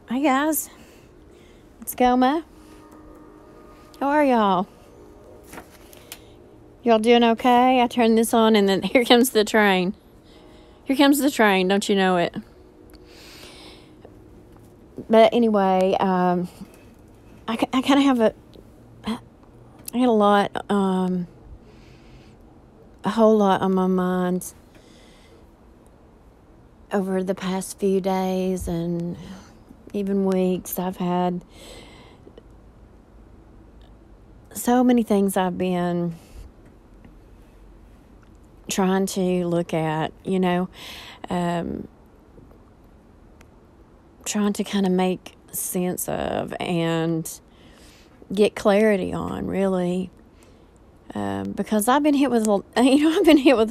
Hi guys, it's Goma. How are y'all? Y'all doing okay? I turned this on and then here comes the train. Here comes the train, don't you know it? But anyway, I kind of have I had a whole lot on my mind over the past few days and even weeks. I've had so many things I've been trying to look at, trying to kind of make sense of and get clarity on, really, because I've been hit with a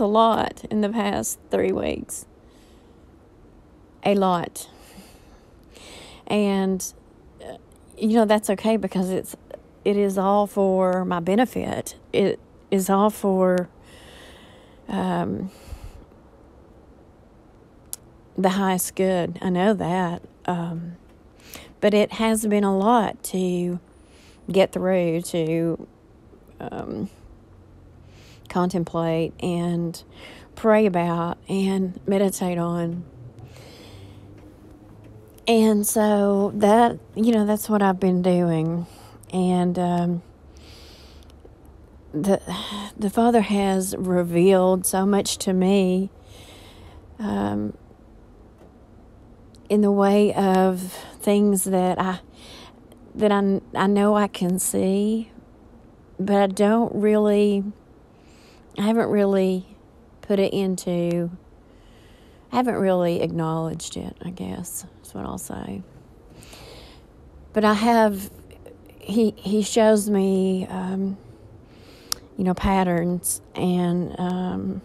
lot in the past 3 weeks, a lot, and that's okay because it is all for my benefit. It is all for the highest good. I know that. But it has been a lot to get through, to contemplate and pray about and meditate on. And so that's what I've been doing. And the Father has revealed so much to me in the way of things that I know I can see, but I haven't really acknowledged it, I guess, that's what I'll say. But he shows me, patterns and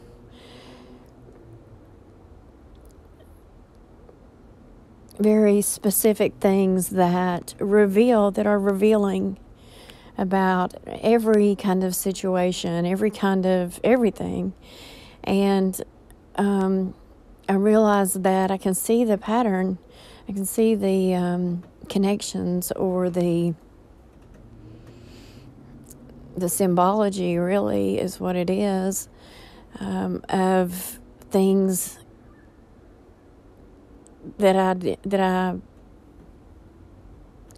very specific things that are revealing about every kind of situation, every kind of everything. And I realize that I can see the pattern, I can see the connections or the symbology, really, is what it is, of things that I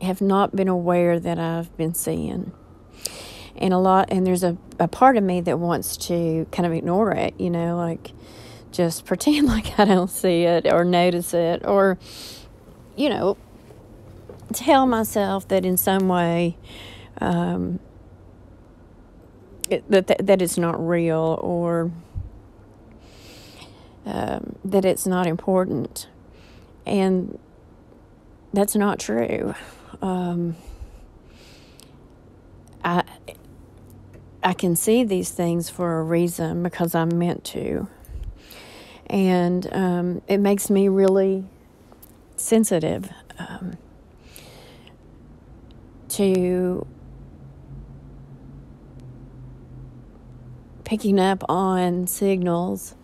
have not been aware that I've been seeing. And there's a part of me that wants to kind of ignore it, like just pretend like I don't see it or notice it, or, tell myself that in some way that it's not real, or that it's not important. And that's not true. I can see these things for a reason because I'm meant to. And it makes me really sensitive to picking up on signals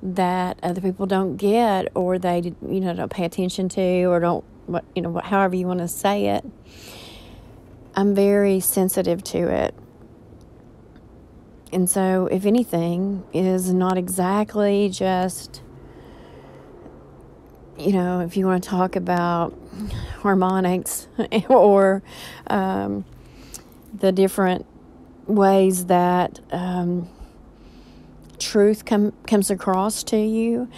that other people don't get, or they don't pay attention to, or don't, however you want to say it. I'm very sensitive to it. And so if anything is not exactly just, if you want to talk about harmonics or the different ways that truth comes across to you,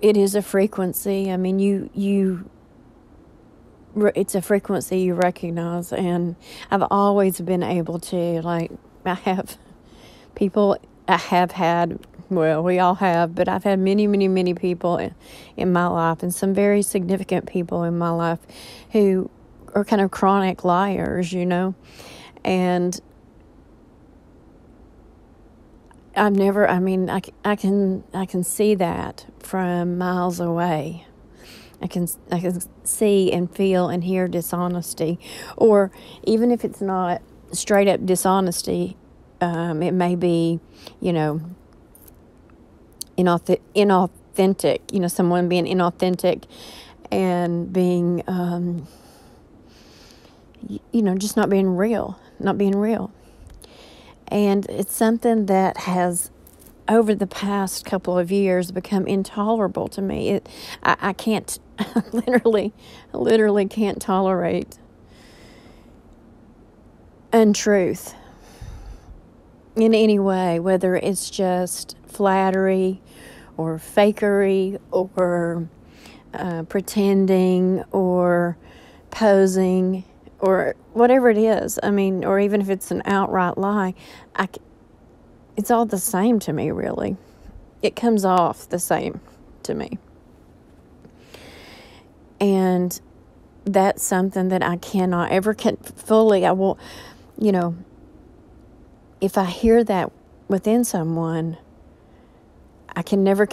it is a frequency. I mean, it's a frequency you recognize, and I've always been able to, I have had, well, we all have, but I've had many, many, many people in my life, and some very significant people in my life who are kind of chronic liars, and I can see that from miles away. I can see and feel and hear dishonesty, or even if it's not straight up dishonesty, it may be, inauthentic, someone being inauthentic and being, just not being real. And it's something that has, over the past couple of years, become intolerable to me. I can't, literally can't tolerate untruth in any way, whether it's just flattery or fakery or pretending or posing or whatever it is. I mean, or even if it's an outright lie, it's all the same to me, really. It comes off the same to me. And that's something that I cannot ever fully, I will, if I hear that within someone, I can never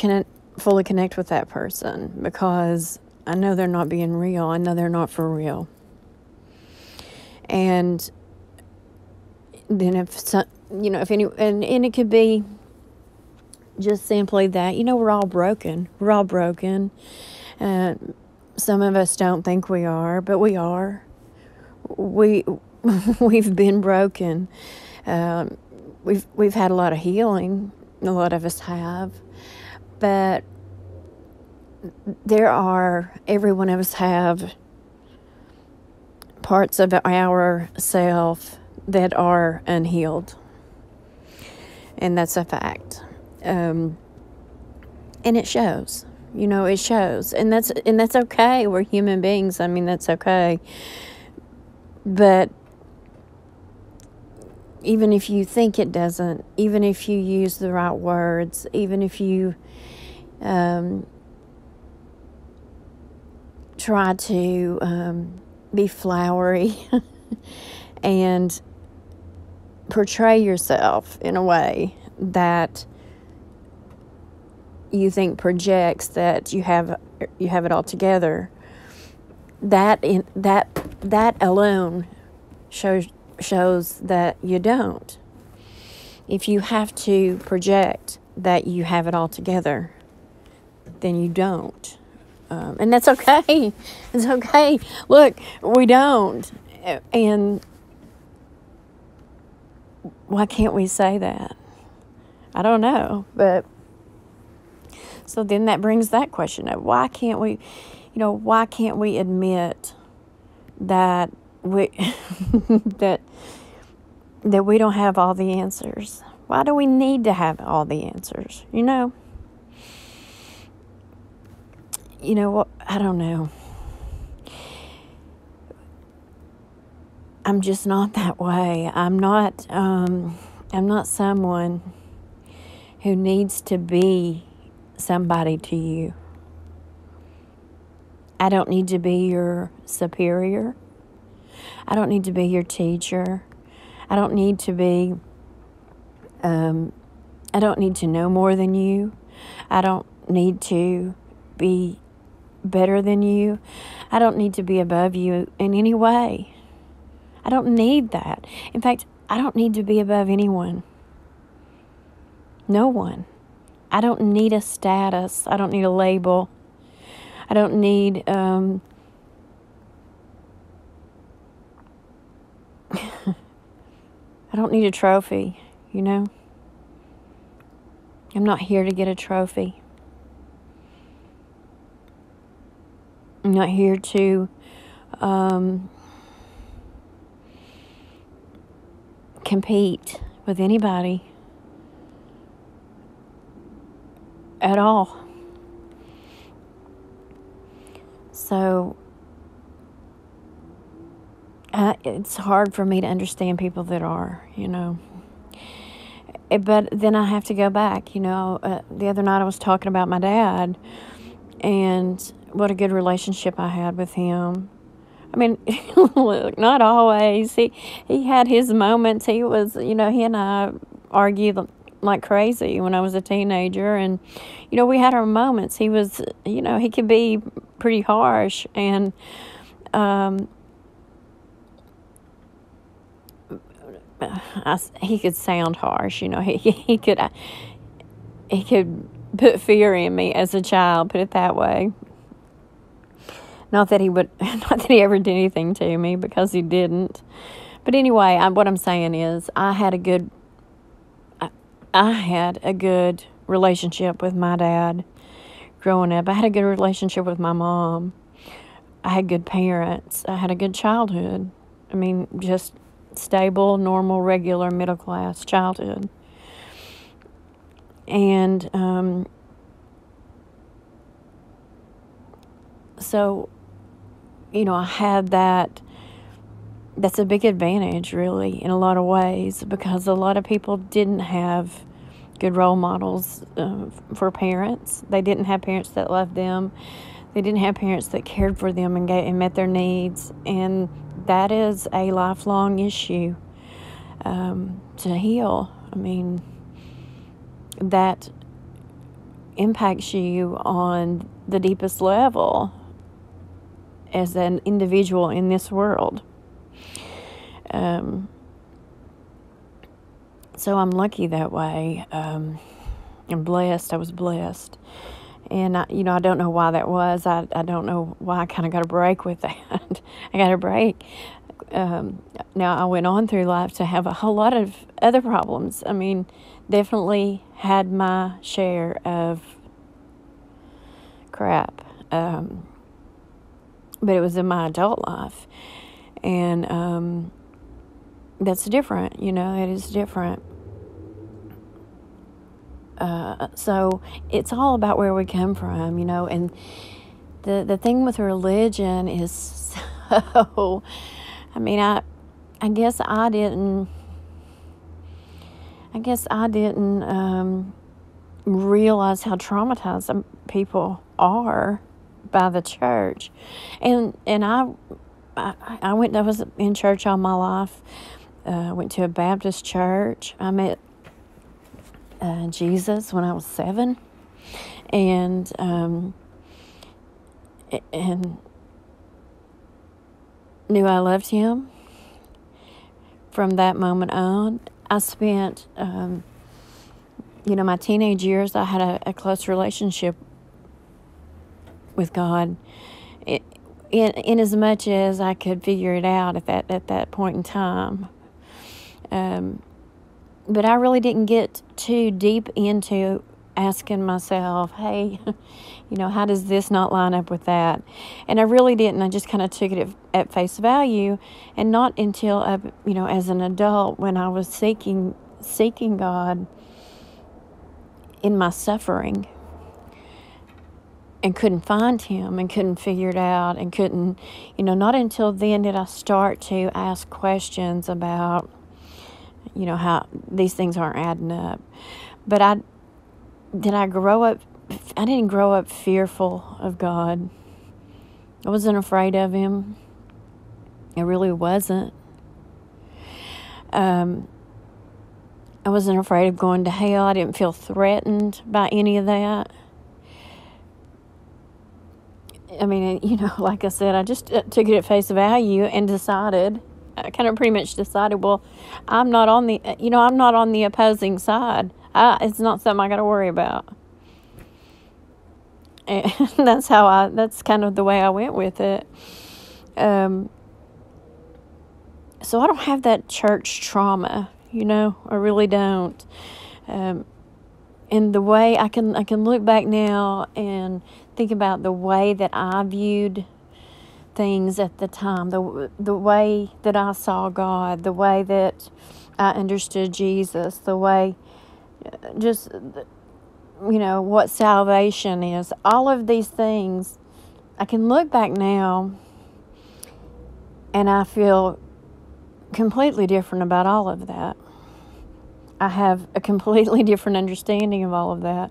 fully connect with that person because I know they're not being real. I know they're not for real. And then and it could be just simply that, we're all broken. We're all broken. Some of us don't think we are, but we are. We've been broken. We've had a lot of healing. A lot of us have. But every one of us have parts of our self that are unhealed. And that's a fact. And it shows. It shows. And that's okay. We're human beings. I mean, that's okay. But even if you think it doesn't, even if you use the right words, even if you try to be flowery and portray yourself in a way that you think projects that you have it all together, that alone shows that you don't. If you have to project that you have it all together, then you don't. And that's okay. It's okay. Look, we don't. And why can't we say that? I don't know. But so then that brings that question up. Why can't we admit that that we don't have all the answers? Why do we need to have all the answers? I don't know. I'm just not that way. I'm not someone who needs to be somebody to you. I don't need to be your superior. I don't need to be your teacher. I don't need to be, I don't need to know more than you. I don't need to be better than you. I don't need to be above you in any way. I don't need that. In fact, I don't need to be above anyone. No one. I don't need a status. I don't need a label. I don't need I don't need a trophy, I'm not here to get a trophy. I'm not here to compete with anybody at all. So it's hard for me to understand people that are, But then I have to go back, the other night I was talking about my dad and what a good relationship I had with him. I mean, look, not always. He had his moments. He was, he and I argued like crazy when I was a teenager. And, we had our moments. He was, he could be pretty harsh. And he could sound harsh. He could put fear in me as a child, put it that way. Not that he ever did anything to me, because he didn't. But anyway, what I'm saying is I had a good relationship with my dad growing up. I had a good relationship with my mom. I had good parents. I had a good childhood. I mean, just stable, normal, regular, middle-class childhood. And so, I had that. That's a big advantage, really, in a lot of ways, because a lot of people didn't have good role models for parents. They didn't have parents that loved them. They didn't have parents that cared for them and met their needs. And that is a lifelong issue to heal. I mean, that impacts you on the deepest level as an individual in this world. So I'm lucky that way. I'm blessed. I was blessed. And, I don't know why that was. I don't know why I kind of got a break with that. I got a break. Now, I went on through life to have a whole lot of other problems. I mean, definitely had my share of crap. But it was in my adult life. And that's different, it is different. So it's all about where we come from, and the thing with religion is so, I mean, I guess I didn't realize how traumatized some people are by the church. And I was in church all my life. Went to a Baptist church. I met Jesus when I was 7, and knew I loved him. From that moment on, I spent, my teenage years. I had a close relationship with God, in as much as I could figure it out at that point in time. But I really didn't get too deep into asking myself, hey, how does this not line up with that? And I really didn't. I just kind of took it at face value, and not until, as an adult, when I was seeking God in my suffering, and couldn't find him and couldn't figure it out and couldn't, not until then did I start to ask questions about, how these things aren't adding up. But I didn't grow up fearful of God. I wasn't afraid of him. I really wasn't. I wasn't afraid of going to hell. I didn't feel threatened by any of that. I mean, like I said, I just took it at face value and I kind of pretty much decided, well, I'm not on the opposing side. It's not something I got to worry about. And that's kind of the way I went with it. So I don't have that church trauma, I really don't. And the way I can look back now and think about the way that I viewed things at the time, the way that I saw God, the way that I understood Jesus, the way, just, what salvation is. All of these things, I can look back now and I feel completely different about all of that. I have a completely different understanding of all of that.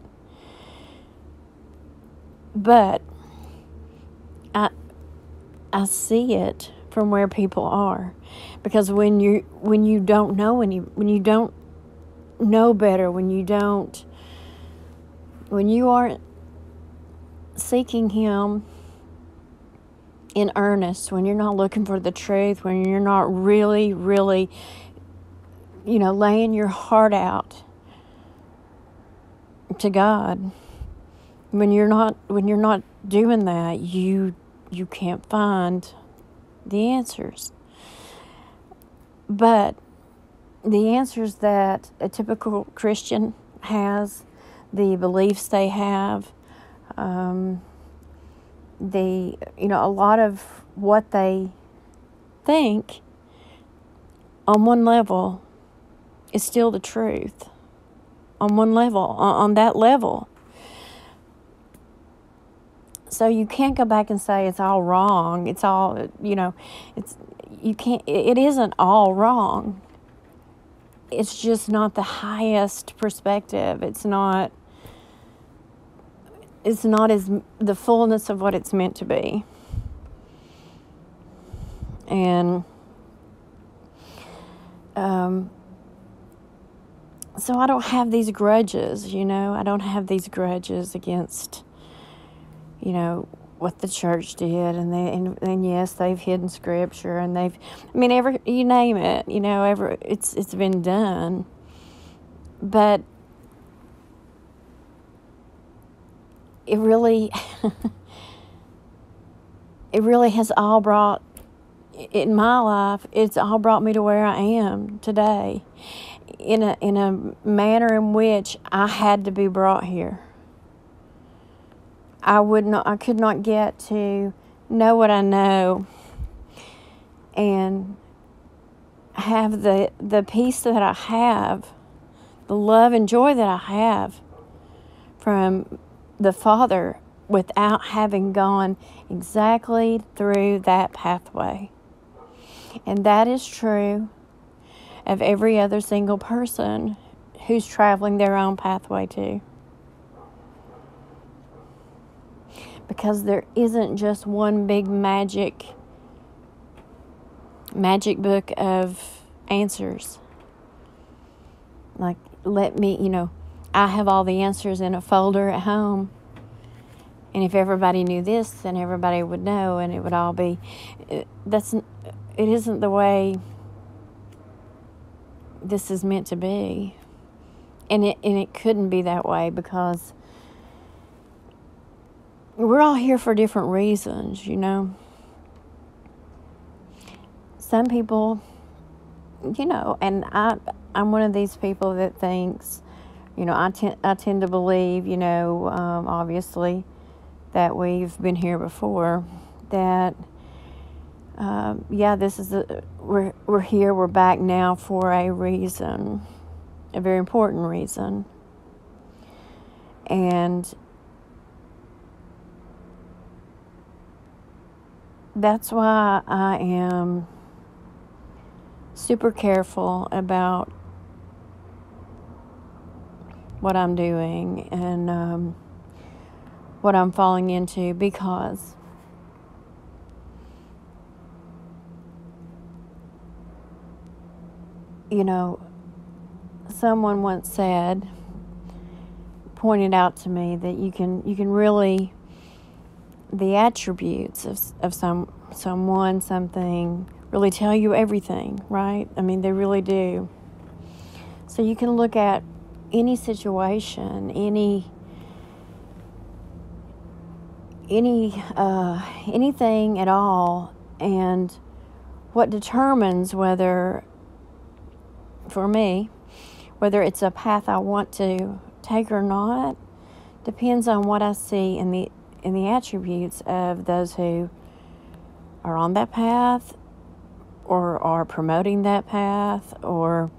But I see it from where people are, because when you don't know when you don't know better, when you aren't seeking him in earnest, when you're not looking for the truth, when you're not really laying your heart out to God, When you're not doing that, you can't find the answers. But the answers that a typical Christian has, the beliefs they have, a lot of what they think on one level is still the truth. On one level, on that level. So you can't go back and say it's all wrong. It's all, it isn't all wrong. It's just not the highest perspective. It's not as the fullness of what it's meant to be. And so I don't have these grudges, I don't have these grudges against, what the church did, and yes, they've hidden scripture, and you name it, it's been done, but it really, it really has all brought, in my life, it's all brought me to where I am today, in a manner in which I had to be brought here. I could not get to know what I know and have the peace that I have, the love and joy that I have from the Father without having gone exactly through that pathway. And that is true of every other single person who's traveling their own pathway too. Because there isn't just one big magic book of answers. Like, I have all the answers in a folder at home. And if everybody knew this, then everybody would know, and it would all be... It isn't the way this is meant to be. And it couldn't be that way, because we're all here for different reasons, Some people, and I'm one of these people that thinks, I tend to believe, obviously, that we've been here before, that, this is we're here, we're back now for a reason, a very important reason. And that's why I am super careful about what I'm doing and what I'm falling into, because someone once pointed out to me that you can really, the attributes of someone, something, really tell you everything, right? They really do. So you can look at any situation, anything at all, and what determines whether, for me, whether it's a path I want to take or not, depends on what I see in the attributes of those who are on that path, or are promoting that path, or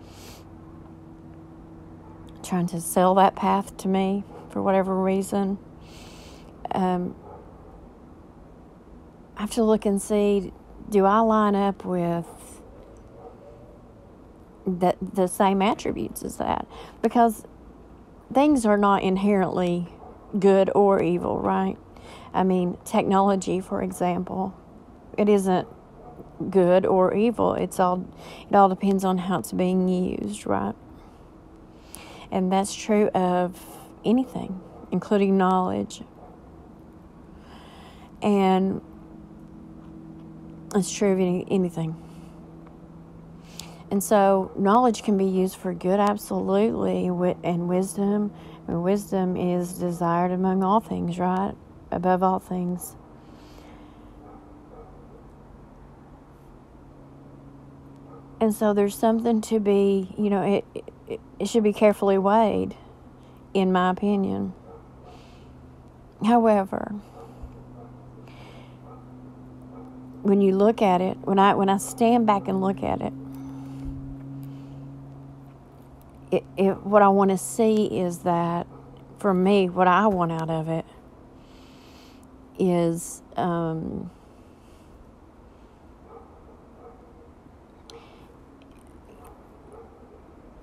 trying to sell that path to me for whatever reason. I have to look and see, do I line up with the same attributes as that? Because things are not inherently good or evil, right? Technology, for example, it isn't good or evil. It all depends on how it's being used, right? And that's true of anything, including knowledge. And it's true of anything. And so knowledge can be used for good, absolutely, and wisdom Wisdom is desired among all things, right? Above all things. And so there's something to be, it should be carefully weighed, in my opinion. However, when you look at it, when I stand back and look at it, what I want to see is that, for me, what I want out of it is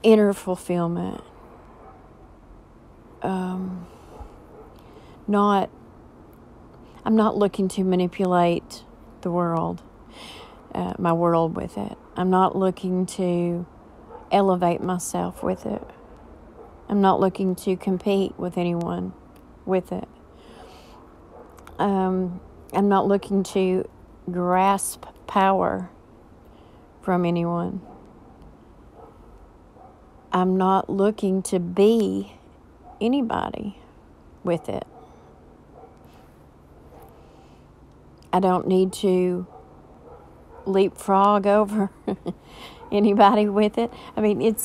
inner fulfillment. I'm not looking to manipulate the world, my world with it. I'm not looking to elevate myself with it. I'm not looking to compete with anyone with it. I'm not looking to grasp power from anyone. I'm not looking to be anybody with it. I don't need to leapfrog over anybody with it. I mean, in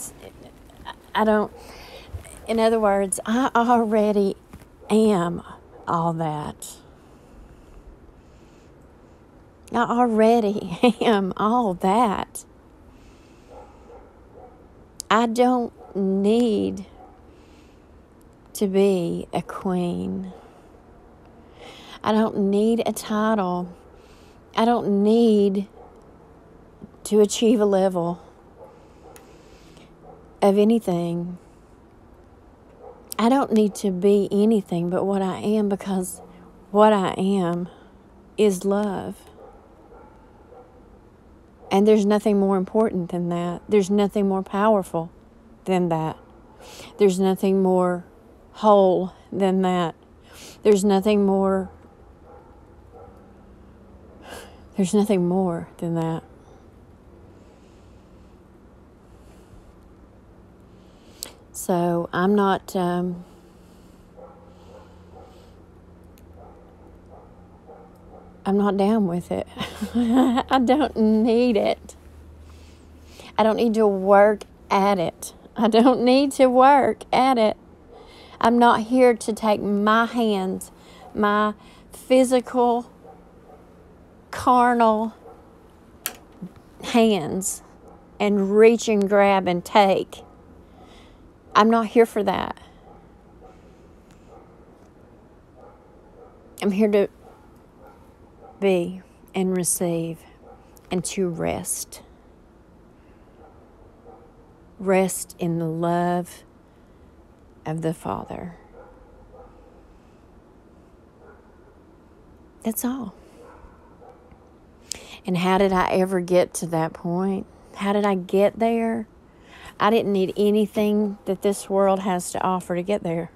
other words, I already am all that. I already am all that. I don't need to be a queen. I don't need a title. I don't need to achieve a level of anything. I don't need to be anything but what I am, because what I am is love. And there's nothing more important than that. There's nothing more powerful than that. There's nothing more whole than that. There's nothing more than that. So I'm not down with it. I don't need it. I don't need to work at it. I don't need to work at it. I'm not here to take my hands, my physical, carnal hands, and reach and grab and take. I'm not here for that. I'm here to be and receive and to rest. Rest in the love of the Father. That's all. And how did I ever get to that point? How did I get there? I didn't need anything that this world has to offer to get there.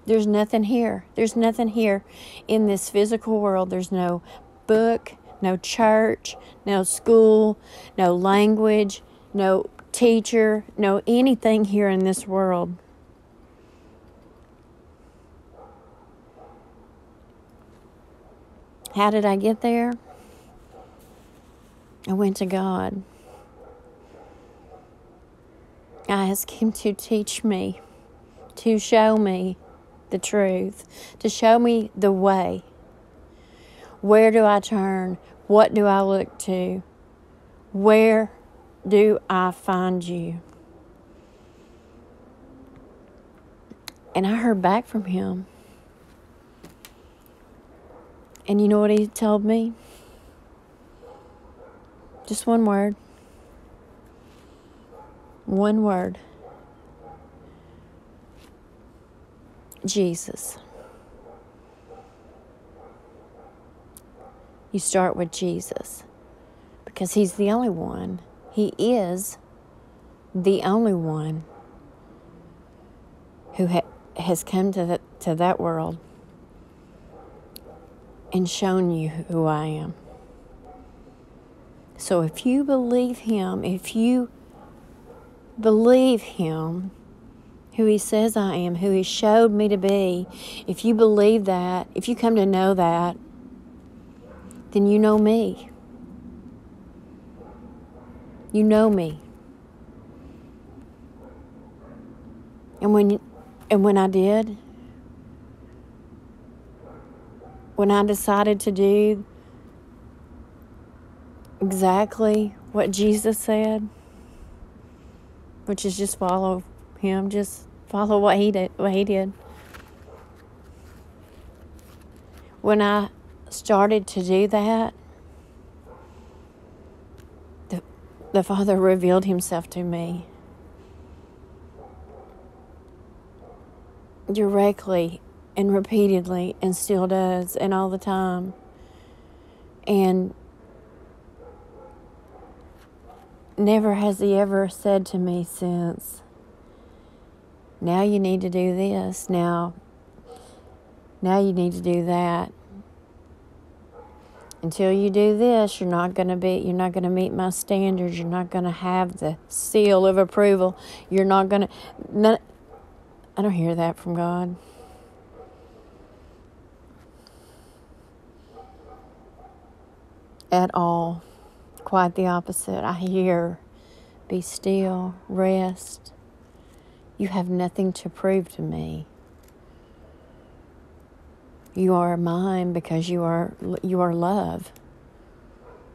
There's nothing here. There's nothing here in this physical world. There's no book, no church, no school, no language, no teacher, no anything here in this world. How did I get there? I went to God. I asked Him to teach me, to show me the truth, to show me the way. Where do I turn? What do I look to? Where do I find you? And I heard back from Him. And you know what He told me? Just one word. One word. Jesus. You start with Jesus, because He's the only one. He is the only one who has come to that world and shown you who I am. So if you believe Him, who who He says I am, who He showed me to be, if you believe that, if you come to know that, then you know me. You know me. And when I did, when I decided to do exactly what Jesus said, which is just follow Him, just follow what He did. When I started to do that, the Father revealed Himself to me directly and repeatedly, and still does, and all the time. And never has He ever said to me since, now you need to do this, now you need to do that. Until you do this, you're not going to meet my standards. You're not going to have the seal of approval. You're not going to, I don't hear that from God. At all. Quite the opposite. I hear, be still, rest. You have nothing to prove to me. You are mine because you are love.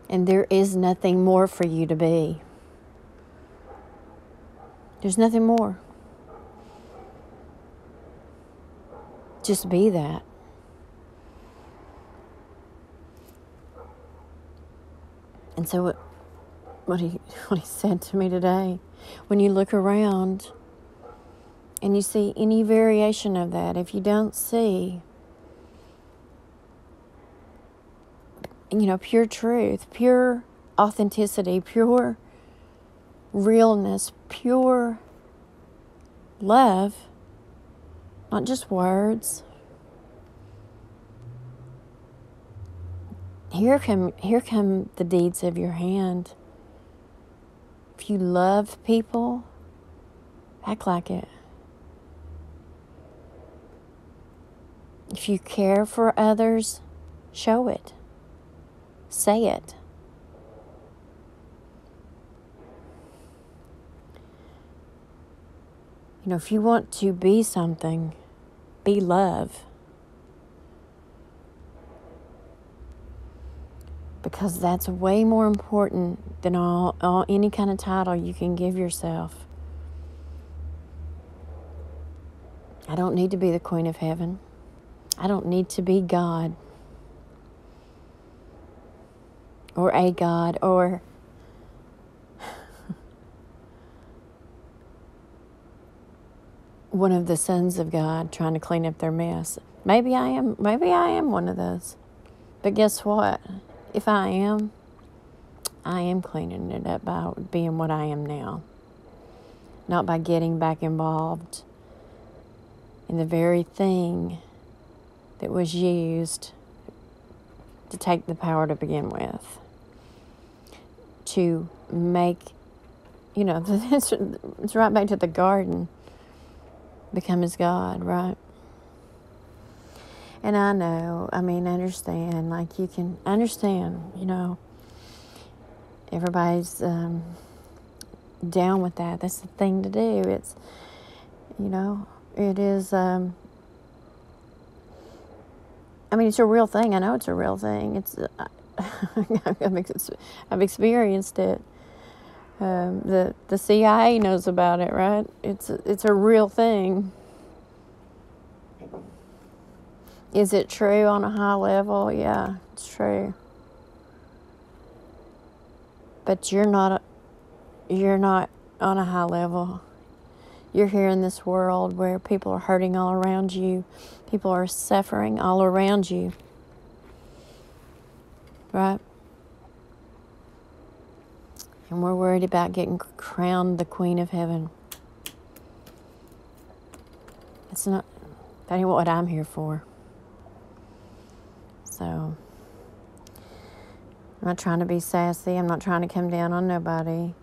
And there is nothing more for you to be. There's nothing more. Just be that. And so what he said to me today, when you look around and you see any variation of that, if you don't see, pure truth, pure authenticity, pure realness, pure love, not just words. Here come the deeds of your hand. If you love people, act like it. If you care for others, show it. Say it. If you want to be something, be love. Because that's way more important than all any kind of title you can give yourself. I don't need to be the Queen of Heaven. I don't need to be God. Or a God, or one of the sons of God trying to clean up their mess. Maybe I am one of those. But guess what? If I am cleaning it up by being what I am now. Not by getting back involved in the very thing that was used to take the power to begin with. To make, it's right back to the garden. Become His God, right? And I know, understand, you can understand, everybody's down with that. That's the thing to do. It's, it is, it's a real thing. I know it's a real thing. It's, I've experienced it. The CIA knows about it, right? It's a real thing. Is it true on a high level? Yeah, it's true. But you're not on a high level. You're here in this world where people are hurting all around you. People are suffering all around you. Right? And we're worried about getting crowned the Queen of Heaven. That ain't what I'm here for. So, I'm not trying to be sassy. I'm not trying to come down on nobody.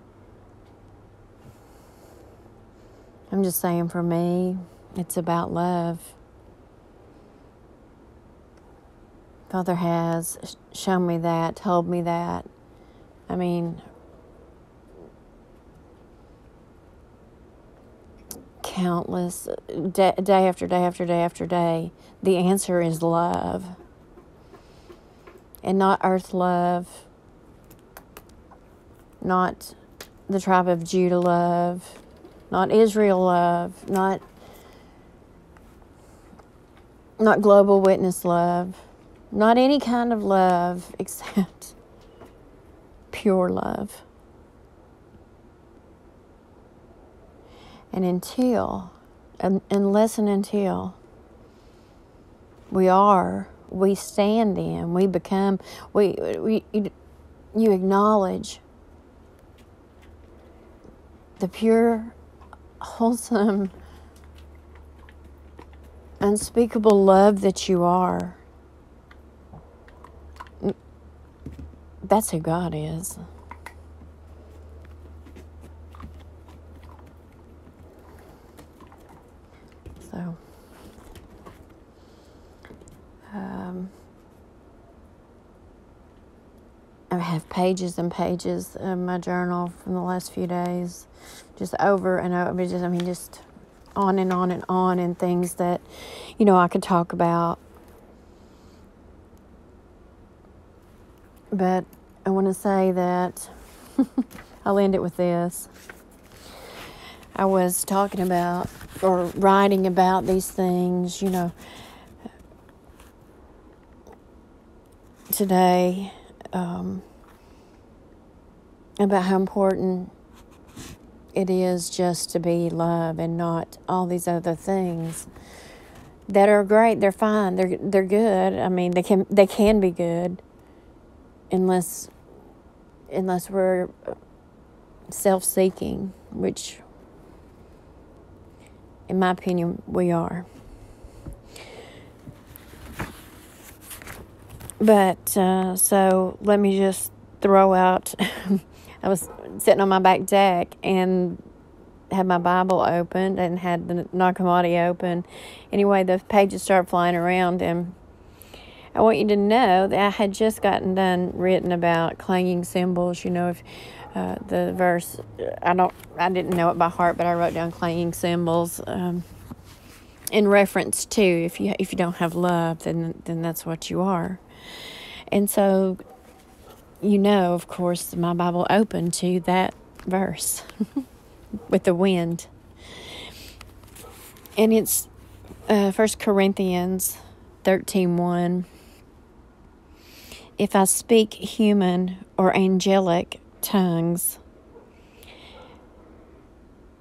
I'm I'm just saying, for me, it's about love. Father has shown me that, told me that. I mean, countless, day after day after day after day, the answer is love. And not earth love, not the tribe of Judah love, not Israel love, not global witness love, not any kind of love except pure love. And unless and until we stand in, we become, you acknowledge the pure, wholesome, unspeakable love that you are. That's who God is. So, I have pages and pages of my journal from the last few days, just over and over, just on and on and on, and things that, I could talk about. But I want to say that I'll end it with this. I was talking about or writing about these things, today, about how important it is just to be love and not all these other things that are great. They're fine. They're good. I mean, they can be good unless we're self-seeking, which, in my opinion, we are. But, so let me just throw out, I was sitting on my back deck and had my Bible opened and had the Nag Hammadi open. Anyway, the pages started flying around, and I want you to know that I had just gotten done written about clanging cymbals. If the verse, I didn't know it by heart, but I wrote down clanging cymbals in reference to if you don't have love, then that's what you are. And so, of course, my Bible opened to that verse with the wind. And it's 1 Corinthians 13:1. If I speak human or angelic tongues,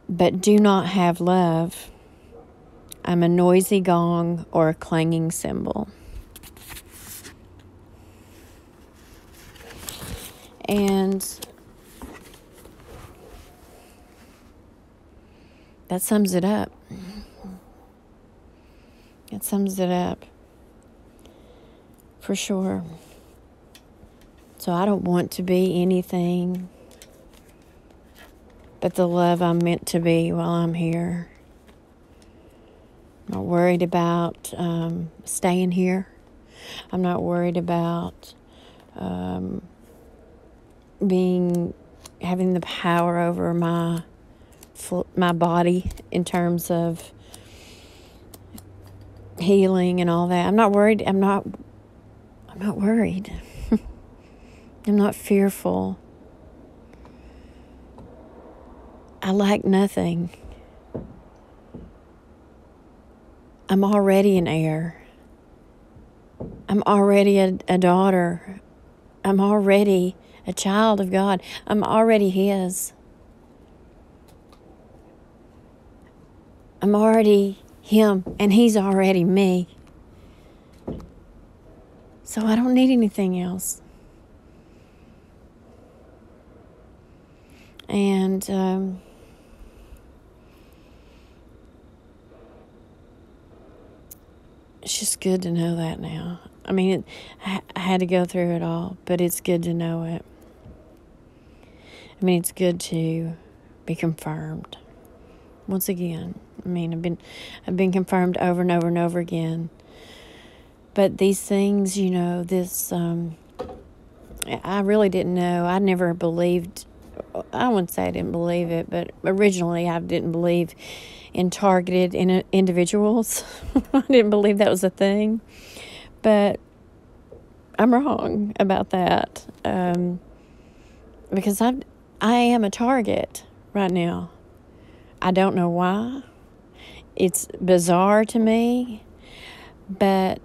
but do not have love, I'm a noisy gong or a clanging cymbal. And that sums it up. It sums it up for sure. So I don't want to be anything but the love I'm meant to be while I'm here. I'm not worried about staying here. I'm not worried about having the power over my body in terms of healing and all that. I'm not worried. I'm not worried. I'm not fearful. I lack nothing. I'm already an heir. I'm already a daughter. I'm already a child of God. I'm already His. I'm already Him, and He's already me. So I don't need anything else. And it's just good to know that now. I mean, I had to go through it all, but it's good to know it. I mean, it's good to be confirmed once again. I mean, I've been confirmed over and over and over again. But these things, this, I really didn't know. I never believed, I wouldn't say I didn't believe it, but originally I didn't believe in targeted individuals. I didn't believe that was a thing. But I'm wrong about that. Because I am a target right now. I don't know why. It's bizarre to me, but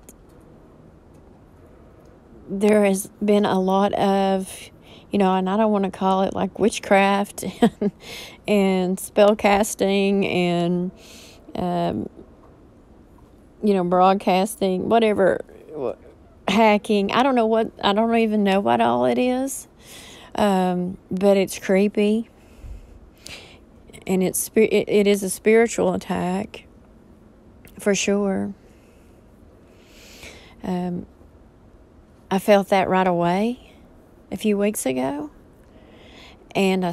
there has been a lot of, and I don't want to call it like witchcraft and spell casting and, broadcasting, whatever, hacking. I don't even know what all it is. But it's creepy, and it is a spiritual attack, for sure. I felt that right away a few weeks ago, and I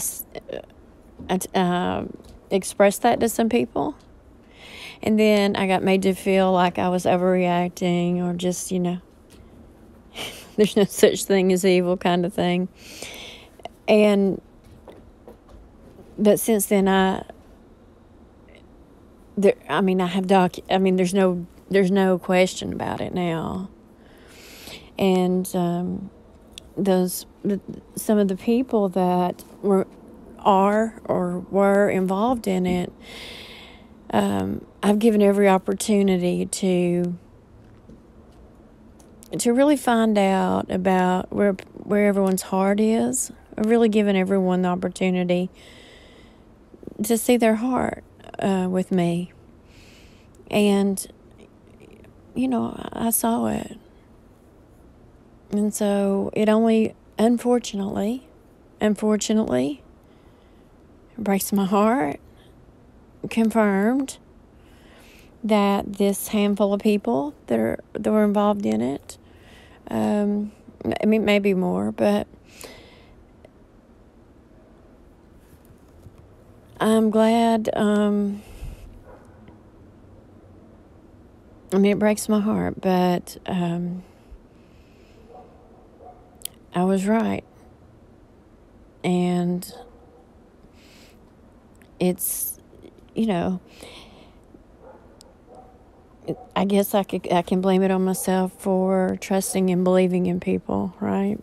expressed that to some people, and then I got made to feel like I was overreacting or just, there's no such thing as evil kind of thing. But since then I have there's no question about it now. And some of the people that were involved in it, I've given every opportunity to really find out about where everyone's heart is. I've really given everyone the opportunity to see their heart with me. And, I saw it. And so it only, unfortunately, it breaks my heart, confirmed that this handful of people that were involved in it, maybe more, but I'm glad. It breaks my heart, but I was right. And it's, I guess I can blame it on myself for trusting and believing in people, right?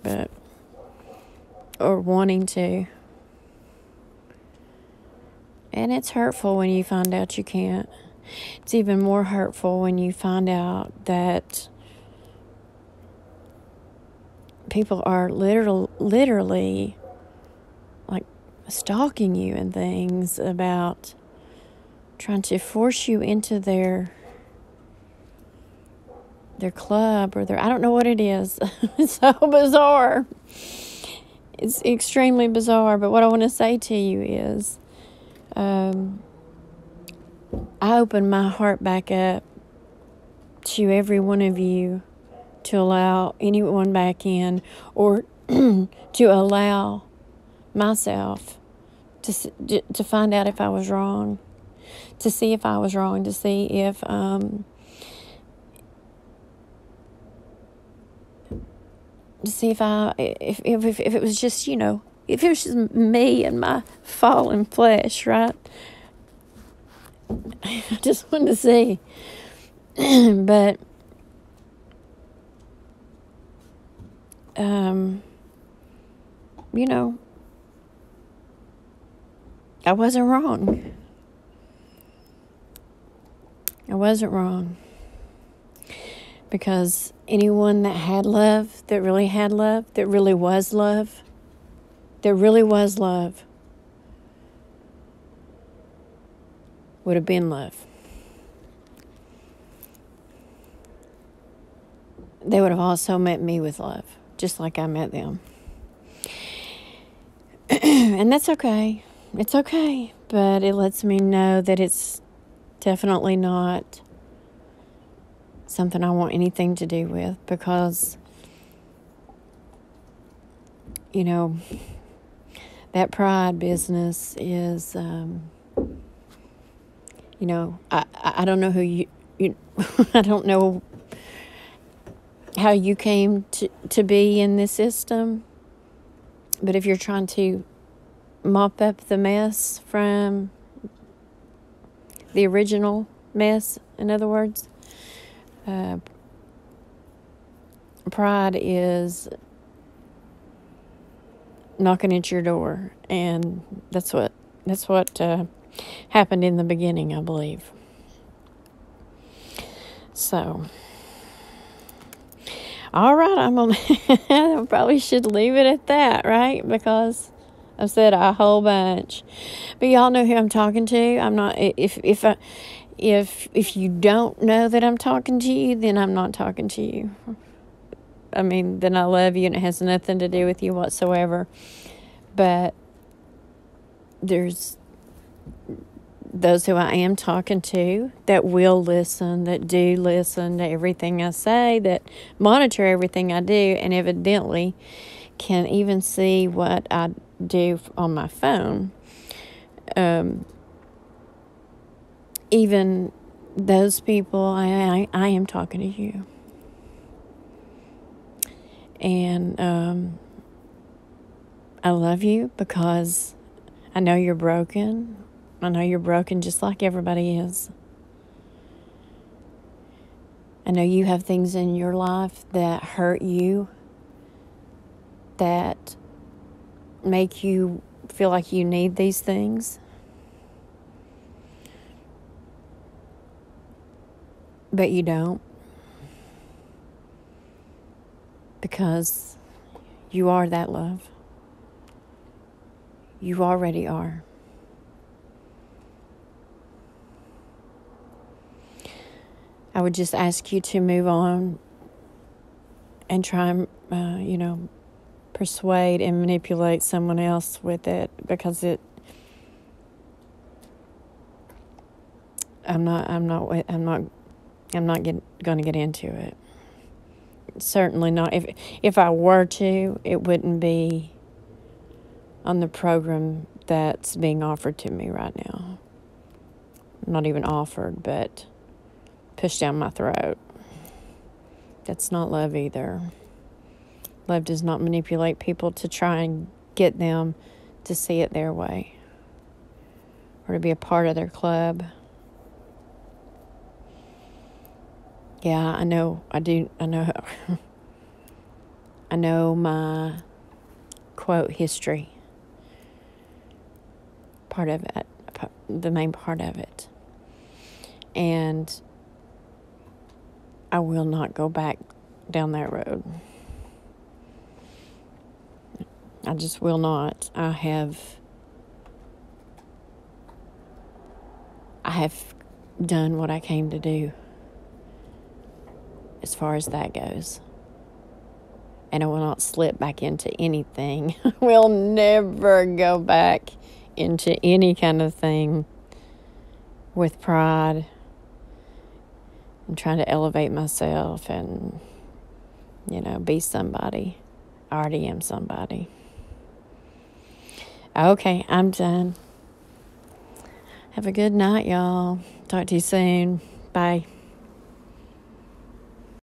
Or wanting to. And it's hurtful when you find out you can't. It's even more hurtful when you find out that people are literally like stalking you and things about trying to force you into their club or I don't know what it is. It's so bizarre. It's extremely bizarre. But what I want to say to you is, I open my heart back up to every one of you to allow anyone back in, or to allow myself to find out if I was wrong, to see if I was wrong, to see if if it was just, if it was just me and my fallen flesh, right? I just wanted to see. But I wasn't wrong. I wasn't wrong. Because anyone that had love, that really had love, that really was love, would have been love. They would have also met me with love, just like I met them. And that's okay. It's okay. But it lets me know that it's definitely not something I want anything to do with, because, that pride business is, I don't know who you I don't know how you came to be in this system, but if you're trying to mop up the mess from the original mess, in other words, pride is knocking at your door, and that's what happened in the beginning, I believe. So, all right, I probably should leave it at that, right? Because I've said a whole bunch, but y'all know who I'm talking to. I'm not. If you don't know that I'm talking to you, then I'm not talking to you. I mean, then I love you, and it has nothing to do with you whatsoever. But there's those who I am talking to that will listen, that do listen to everything I say, that monitor everything I do, and evidently can even see what I do on my phone. Even those people, I am talking to you. And I love you because I know you're broken. I know you're broken just like everybody is. I know you have things in your life that hurt you, that make you feel like you need these things. But you don't. Because you are that love. You already are. I would just ask you to move on and try and, persuade and manipulate someone else with it, because I'm not going to get into it. Certainly not. If I were to, it wouldn't be on the program that's being offered to me right now. Not even offered, but pushed down my throat. That's not love either. Love does not manipulate people to try and get them to see it their way or to be a part of their club. Yeah, I know. I do. I know. I know my quote history. Part of it, the main part of it. And I will not go back down that road. I just will not. I have done what I came to do as far as that goes. And I will not slip back into anything. We'll never go back into any kind of thing with pride and trying to elevate myself and, be somebody. I already am somebody. Okay, I'm done. Have a good night, y'all. Talk to you soon. Bye.